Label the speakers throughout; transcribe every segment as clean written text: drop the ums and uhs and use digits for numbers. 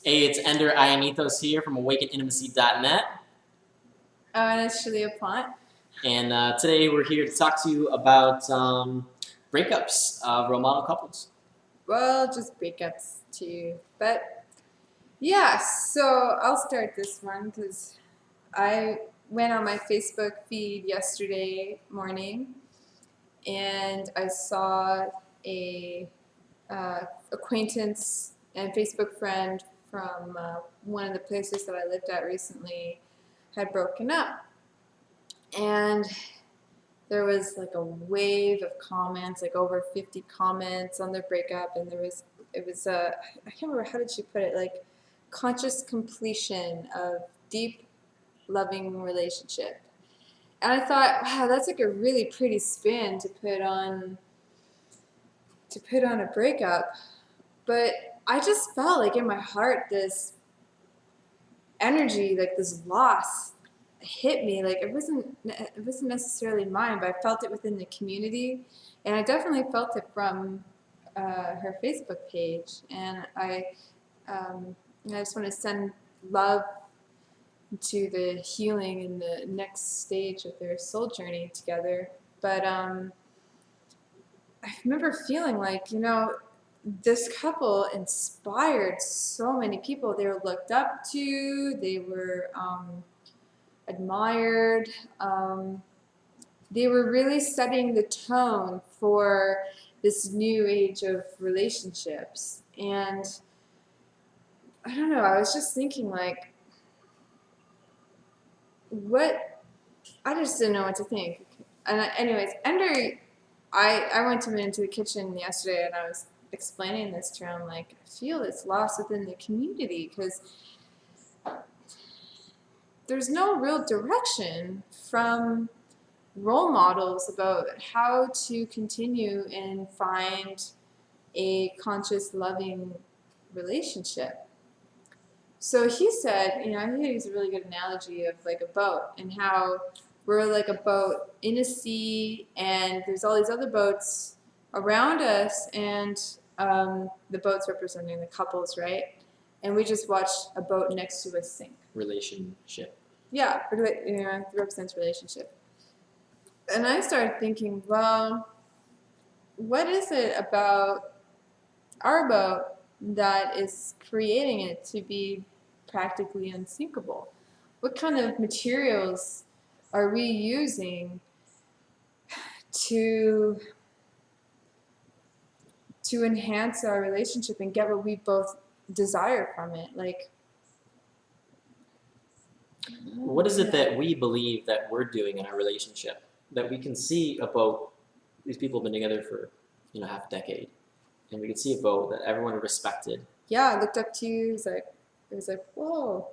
Speaker 1: Hey, it's Ender Ianithos here from AwakenIntimacy.net.
Speaker 2: And it's Shaleia.
Speaker 1: And today we're here to talk to you about breakups of role model couples.
Speaker 2: Well, just breakups too. But yeah, so I'll start this one because I went on my Facebook feed yesterday morning and I saw a acquaintance and Facebook friend from one of the places that I lived at recently had broken up. And there was like a wave of comments, like over 50 comments on their breakup, and it was I can't remember, how did she put it, like conscious completion of deep loving relationship. And I thought, wow, that's like a really pretty spin to put on a breakup. But I just felt like in my heart this energy, like this loss hit me. Like it wasn't necessarily mine, but I felt it within the community, and I definitely felt it from her Facebook page. And I just want to send love to the healing and the next stage of their soul journey together. But I remember feeling like, this couple inspired so many people. They were looked up to. They were admired. They were really setting the tone for this new age of relationships. And I don't know, I was just thinking, like, what? I just didn't know what to think. And anyways, Ender, I went to him into the kitchen yesterday and I was explaining this to him, like, I feel this loss within the community because there's no real direction from role models about how to continue and find a conscious, loving relationship. So he said, he used a really good analogy of like a boat and how we're like a boat in a sea and there's all these other boats around us, and the boats representing the couples, right? And we just watch a boat next to us sink.
Speaker 1: Relationship.
Speaker 2: Yeah, it represents relationship. And I started thinking, well, what is it about our boat that is creating it to be practically unsinkable? What kind of materials are we using to enhance our relationship and get what we both desire from it? Like,
Speaker 1: What is it that we believe that we're doing in our relationship that we can see a boat? These people have been together for half a decade, and we can see a boat that everyone respected.
Speaker 2: Yeah, I looked up to you. It was like, whoa.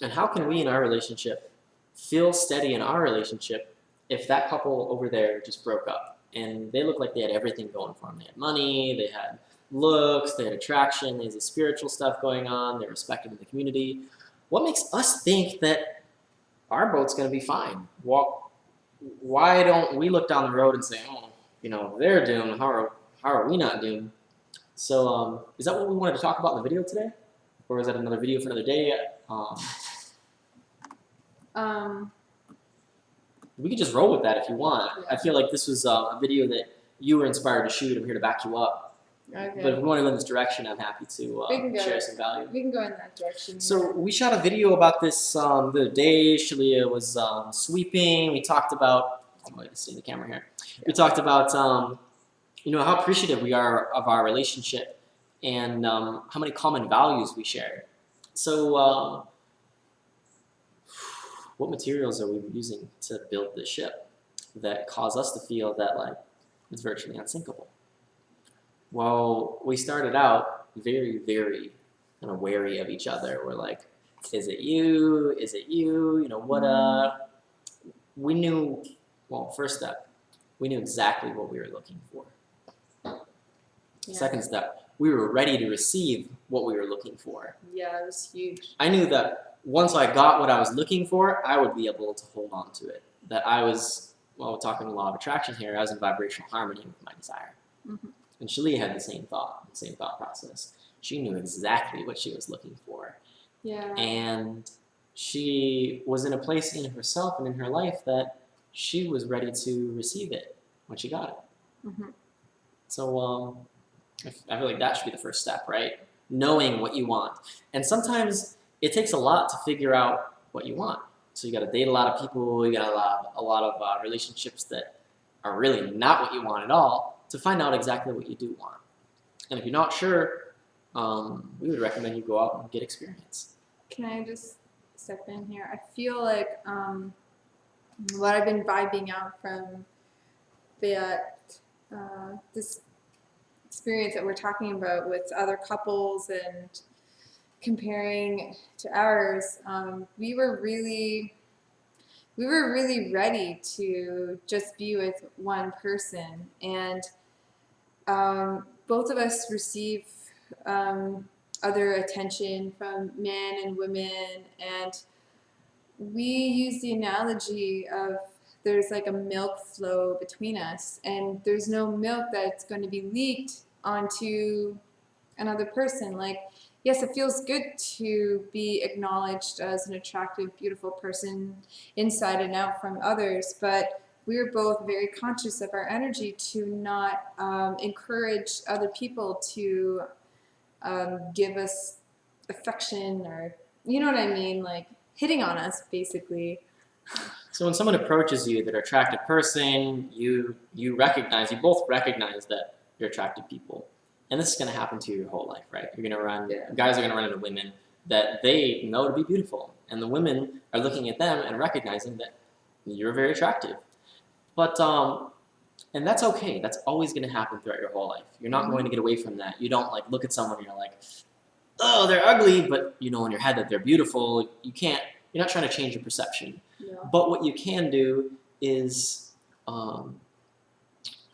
Speaker 1: And how can we in our relationship feel steady in our relationship if that couple over there just broke up and they looked like they had everything going for them? They had money, they had looks, they had attraction, there's the spiritual stuff going on, they're respected in the community. What makes us think that our boat's going to be fine? Why don't we look down the road and say, oh, they're doomed, how are we not doomed? So is that what we wanted to talk about in the video today? Or is that another video for another day? We could just roll with that if you want. Yeah. I feel like this was a video that you were inspired to shoot. I'm here to back you up.
Speaker 2: Okay.
Speaker 1: But if we want to go in this direction, I'm happy to share some value.
Speaker 2: We can go in that direction.
Speaker 1: So we shot a video about this the other day. Shaleia was sweeping. We talked about, I'm going to see the camera here. Yeah. We talked about how appreciative we are of our relationship and how many common values we share. So what materials are we using to build this ship that cause us to feel that like it's virtually unsinkable? Well, we started out very, very kind of wary of each other. We're like, is it you? Is it you? We knew, well, first step, we knew exactly what we were looking for. Yeah. Second step, we were ready to receive what we were looking for.
Speaker 2: Yeah, it was huge.
Speaker 1: I knew that once I got what I was looking for, I would be able to hold on to it. That I was, well, we're talking a law of attraction here, I was in vibrational harmony with my desire. Mm-hmm. And Shaleia had the same thought process. She knew exactly what she was looking for.
Speaker 2: Yeah.
Speaker 1: And she was in a place in herself and in her life that she was ready to receive it when she got it.
Speaker 2: Mm-hmm.
Speaker 1: So I feel like that should be the first step, right? Knowing what you want. And sometimes it takes a lot to figure out what you want. So you got to date a lot of people, you got a lot of relationships that are really not what you want at all to find out exactly what you do want. And if you're not sure, we would recommend you go out and get experience.
Speaker 2: Can I just step in here? I feel like what I've been vibing out from this experience that we're talking about with other couples and comparing to ours, we were really ready to just be with one person, and both of us receive um, other attention from men and women, and we use the analogy of there's like a milk flow between us, and there's no milk that's going to be leaked onto another person. Like, yes, it feels good to be acknowledged as an attractive, beautiful person inside and out from others, but we're both very conscious of our energy to not encourage other people to give us affection, or, you know what I mean? Like, hitting on us, basically.
Speaker 1: So when someone approaches you, they're an attractive person, you both recognize that you're attractive people. And this is going to happen to you your whole life, right? Guys are going to run into women that they know to be beautiful. And the women are looking at them and recognizing that you're very attractive. But, and that's okay. That's always going to happen throughout your whole life. You're not going to get away from that. You don't like look at someone and you're like, oh, they're ugly, but you know in your head that they're beautiful. You're not trying to change your perception.
Speaker 2: Yeah.
Speaker 1: But what you can do is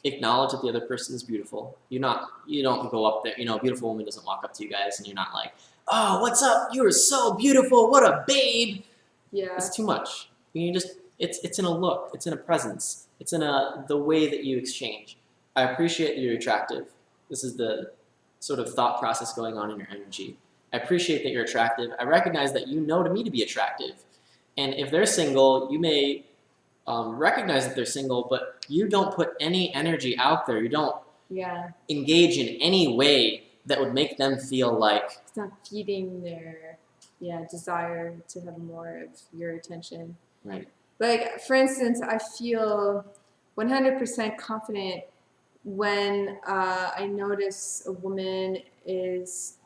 Speaker 1: acknowledge that the other person is beautiful. You don't go up there. You know, a beautiful woman doesn't walk up to you guys and you're not like, oh, what's up? You are so beautiful. What a babe.
Speaker 2: Yeah.
Speaker 1: It's too much. It's in a look. It's in a presence. It's in the way that you exchange. I appreciate that you're attractive. This is the sort of thought process going on in your energy. I appreciate that you're attractive. I recognize that you know to me to be attractive. And if they're single, you may recognize that they're single, but you don't put any energy out there. You don't engage in any way that would make them feel like
Speaker 2: it's not feeding their desire to have more of your attention.
Speaker 1: Right.
Speaker 2: Like, for instance, I feel 100% confident when I notice a woman is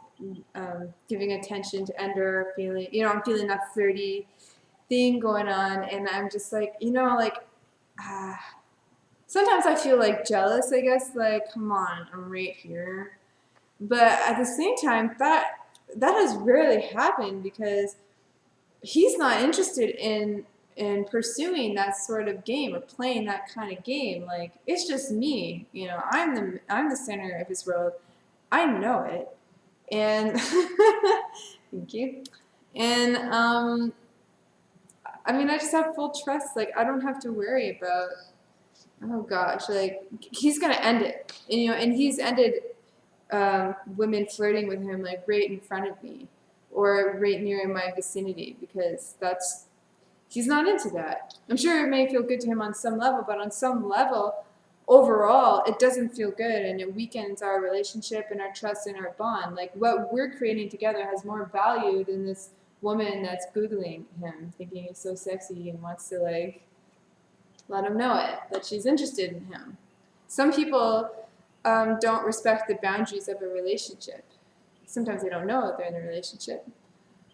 Speaker 2: giving attention to Ender, I'm feeling that flirty thing going on, and I'm just like, sometimes I feel like jealous, I guess, like, come on, I'm right here. But at the same time, that has rarely happened because he's not interested in pursuing that sort of game or playing that kind of game. Like, it's just me, I'm the center of his world. I know it. And thank you. And I just have full trust. Like, I don't have to worry about, oh gosh, like, he's gonna end it. And he's ended women flirting with him, like, right in front of me or right near in my vicinity, because he's not into that. I'm sure it may feel good to him on some level, but on some level, overall, it doesn't feel good, and it weakens our relationship and our trust and our bond. Like, what we're creating together has more value than this woman that's Googling him, thinking he's so sexy and wants to, like, let him know it, that she's interested in him. Some people don't respect the boundaries of a relationship. Sometimes they don't know that they're in a relationship.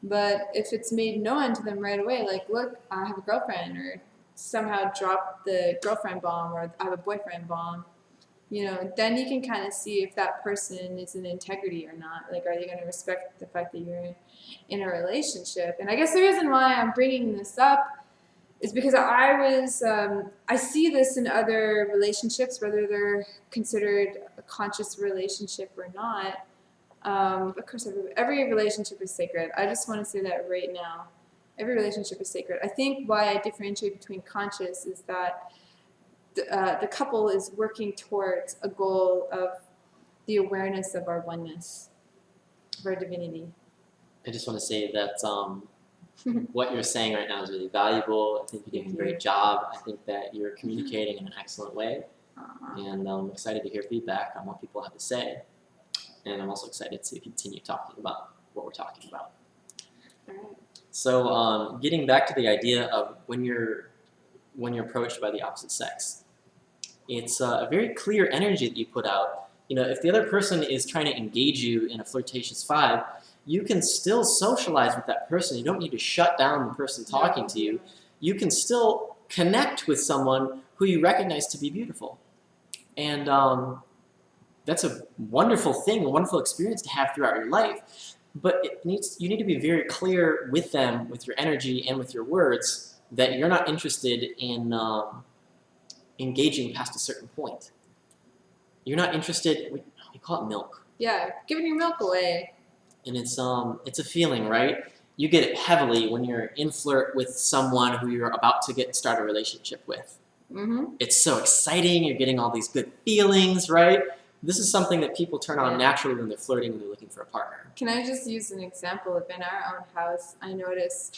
Speaker 2: But if it's made known to them right away, like, look, I have a girlfriend, or somehow drop the girlfriend bomb, or I have a boyfriend bomb, then you can kind of see if that person is in integrity or not. Like, are they going to respect the fact that you're in a relationship? And I guess the reason why I'm bringing this up is because I see this in other relationships, whether they're considered a conscious relationship or not. Of course, every relationship is sacred. I just want to say that right now. Every relationship is sacred. I think why I differentiate between conscious is that the couple is working towards a goal of the awareness of our oneness, of our divinity.
Speaker 1: I just want to say that what you're saying right now is really valuable. I think you're doing a great job. I think that you're communicating in an excellent way. And I'm excited to hear feedback on what people have to say. And I'm also excited to continue talking about what we're talking about.
Speaker 2: All right.
Speaker 1: So getting back to the idea of when you're approached by the opposite sex, it's a very clear energy that you put out. You know, if the other person is trying to engage you in a flirtatious vibe, you can still socialize with that person. You don't need to shut down the person talking to you. You can still connect with someone who you recognize to be beautiful. And that's a wonderful thing, a wonderful experience to have throughout your life. But you need to be very clear with them, with your energy and with your words, that you're not interested in engaging past a certain point. You're not interested. We call it milk.
Speaker 2: Yeah, giving your milk away.
Speaker 1: And it's a feeling, right? You get it heavily when you're in flirt with someone who you're about to start a relationship with.
Speaker 2: Mm-hmm.
Speaker 1: It's so exciting. You're getting all these good feelings, right? This is something that people turn on naturally when they're flirting and they're looking for a partner.
Speaker 2: Can I just use an example of in our own house? I notice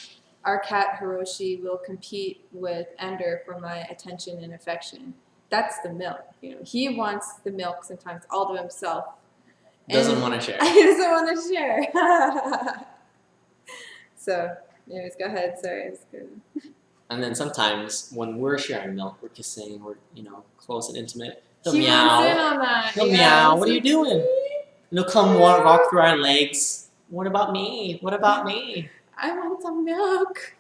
Speaker 2: our cat Hiroshi will compete with Ender for my attention and affection. That's the milk. You know, he wants the milk sometimes all to himself.
Speaker 1: Doesn't want to share.
Speaker 2: He doesn't want to share. So, anyways, go ahead. Sorry, it's good.
Speaker 1: And then sometimes when we're sharing milk, we're kissing, we're close and intimate. He'll
Speaker 2: He
Speaker 1: meow.
Speaker 2: wants in on that.
Speaker 1: He'll meow. What are you doing? And he'll come walk through our legs. What about me? What about me?
Speaker 2: I want some milk.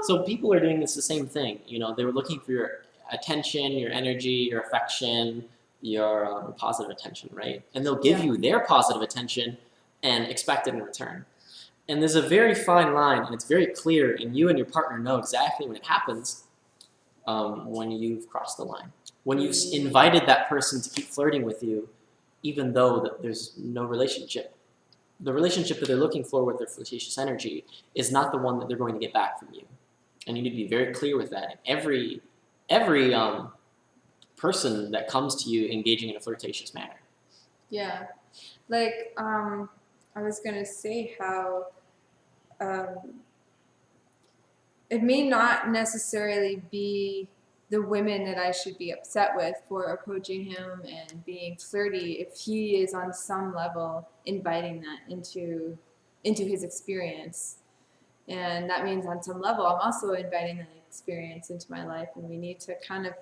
Speaker 1: So people are doing the same thing. You know, they were looking for your attention, your energy, your affection, your positive attention, right? And they'll give you their positive attention and expect it in return. And there's a very fine line, and it's very clear, and you and your partner know exactly when it happens when you've crossed the line. When you've invited that person to keep flirting with you, even though there's no relationship. The relationship that they're looking for with their flirtatious energy is not the one that they're going to get back from you. And you need to be very clear with that. And every person that comes to you engaging in a flirtatious manner.
Speaker 2: Yeah. Like, I was going to say how it may not necessarily be the women that I should be upset with for approaching him and being flirty if he is on some level inviting that into his experience. And that means on some level I'm also inviting that experience into my life, and we need to kind of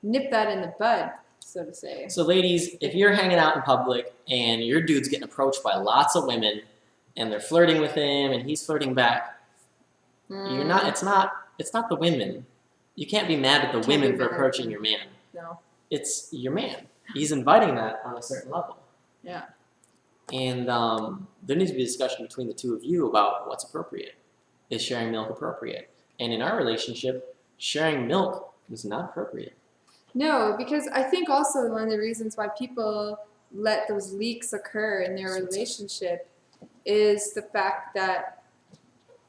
Speaker 2: nip that in the bud, so to say.
Speaker 1: So ladies, if you're hanging out in public and your dude's getting approached by lots of women and they're flirting with him and he's flirting back, you're not. It's not the women. You can't be mad at the women for approaching your man.
Speaker 2: No.
Speaker 1: It's your man. He's inviting that on a certain level.
Speaker 2: Yeah.
Speaker 1: And there needs to be a discussion between the two of you about what's appropriate. Is sharing milk appropriate? And in our relationship, sharing milk is not appropriate.
Speaker 2: No, because I think also one of the reasons why people let those leaks occur in their relationship is the fact that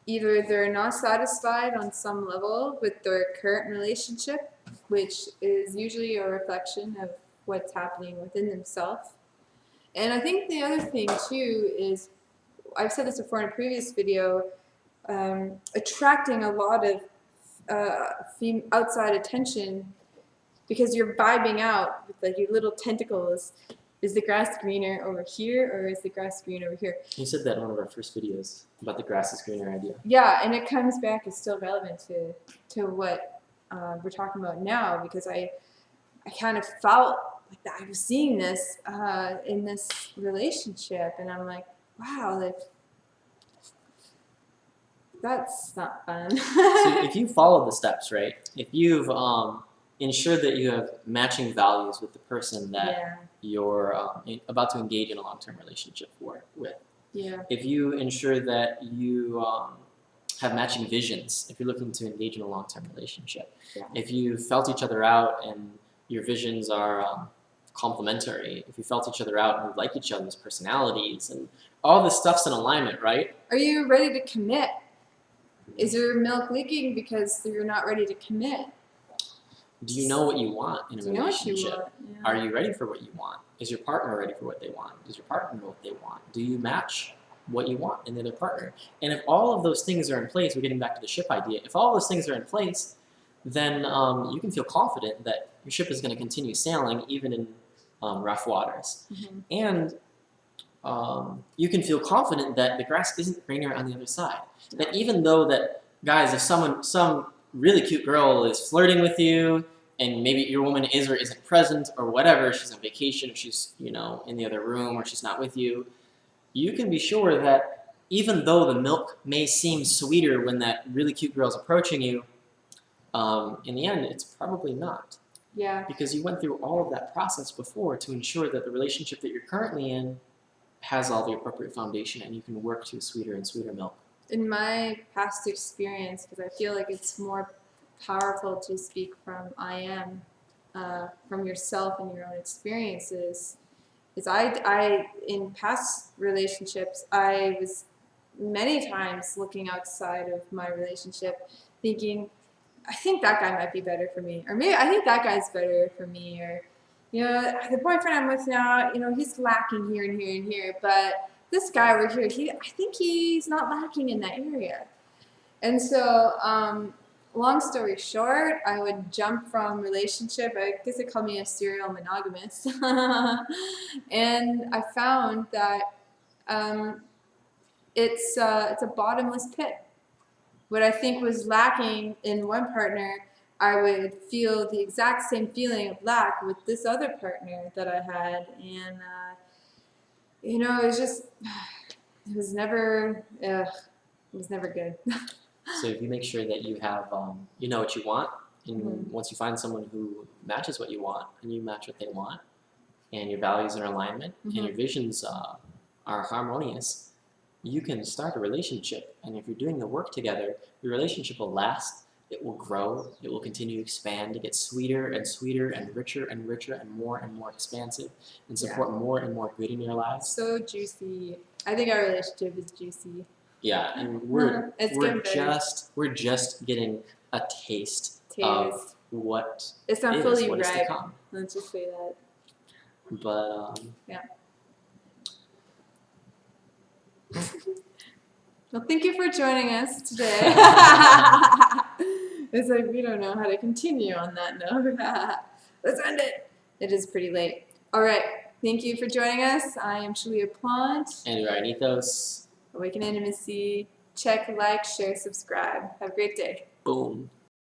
Speaker 2: either they're not satisfied on some level with their current relationship, which is usually a reflection of what's happening within themselves. And I think the other thing too is, I've said this before in a previous video, attracting a lot of outside attention because you're vibing out with like your little tentacles. Is the grass greener over here, or is the grass green over here?
Speaker 1: You said that in one of our first videos about the grass is greener idea.
Speaker 2: Yeah, and it comes back, it's still relevant to what we're talking about now, because I kind of felt like that I was seeing this in this relationship, and I'm like, wow, like, that's not fun.
Speaker 1: So if you follow the steps, right? If you've ensured that you have matching values with the person that you're about to engage in a long-term relationship with.
Speaker 2: Yeah.
Speaker 1: If you ensure that you have matching visions, if you're looking to engage in a long-term relationship.
Speaker 2: Yeah.
Speaker 1: If you felt each other out and your visions are complementary, if you felt each other out and you like each other's personalities, and all this stuff's in alignment, right?
Speaker 2: Are you ready to commit? Is your milk leaking because you're not ready to commit?
Speaker 1: Do you know what you want in a relationship?
Speaker 2: Yeah.
Speaker 1: Are you ready for what you want? Is your partner ready for what they want? Does your partner know what they want? Do you match what you want in the other partner. And if all of those things are in place, we're getting back to the ship idea. If all those things are in place, then you can feel confident that your ship is going to continue sailing even in rough waters.
Speaker 2: Mm-hmm.
Speaker 1: And you can feel confident that the grass isn't greener on the other side. That even though that, guys, if some really cute girl is flirting with you, and maybe your woman is or isn't present or whatever, she's on vacation, or she's in the other room, or she's not with you, you can be sure that even though the milk may seem sweeter when that really cute girl is approaching you, in the end, it's probably not.
Speaker 2: Yeah.
Speaker 1: Because you went through all of that process before to ensure that the relationship that you're currently in has all the appropriate foundation, and you can work to sweeter and sweeter milk.
Speaker 2: In my past experience, because I feel like it's more powerful to speak from from yourself and your own experiences, is I in past relationships, I was many times looking outside of my relationship thinking, I think that guy might be better for me, or maybe I think that guy's better for me, or the boyfriend I'm with now, he's lacking here and here and here, but this guy over here, I think he's not lacking in that area. And so, long story short, I would jump from relationship. I guess they call me a serial monogamist, and I found that it's a bottomless pit. What I think was lacking in one partner, I would feel the exact same feeling of lack with this other partner that I had, and it was just, it was never good.
Speaker 1: So if you make sure that you have, you know what you want, and
Speaker 2: Mm-hmm.
Speaker 1: once you find someone who matches what you want, and you match what they want, and your values are in alignment,
Speaker 2: Mm-hmm.
Speaker 1: and your visions are harmonious, you can start a relationship. And if you're doing the work together, your relationship will last, it will grow, it will continue to expand, to get sweeter and sweeter and richer and more expansive, and support more and more good in your lives.
Speaker 2: So juicy. I think our relationship is juicy.
Speaker 1: Yeah, and we're
Speaker 2: getting
Speaker 1: just getting a taste of what
Speaker 2: it's not
Speaker 1: is
Speaker 2: fully
Speaker 1: what is to
Speaker 2: ripe.
Speaker 1: come.
Speaker 2: Let's just say that.
Speaker 1: But
Speaker 2: Yeah. Well, thank you for joining us today. It's like we don't know how to continue on that note. Let's end it. It is pretty late. All right. Thank you for joining us. I am Shaleia Plant.
Speaker 1: And Ryan Ethos.
Speaker 2: Awaken Intimacy. Check, like, share, subscribe. Have a great day.
Speaker 1: Boom.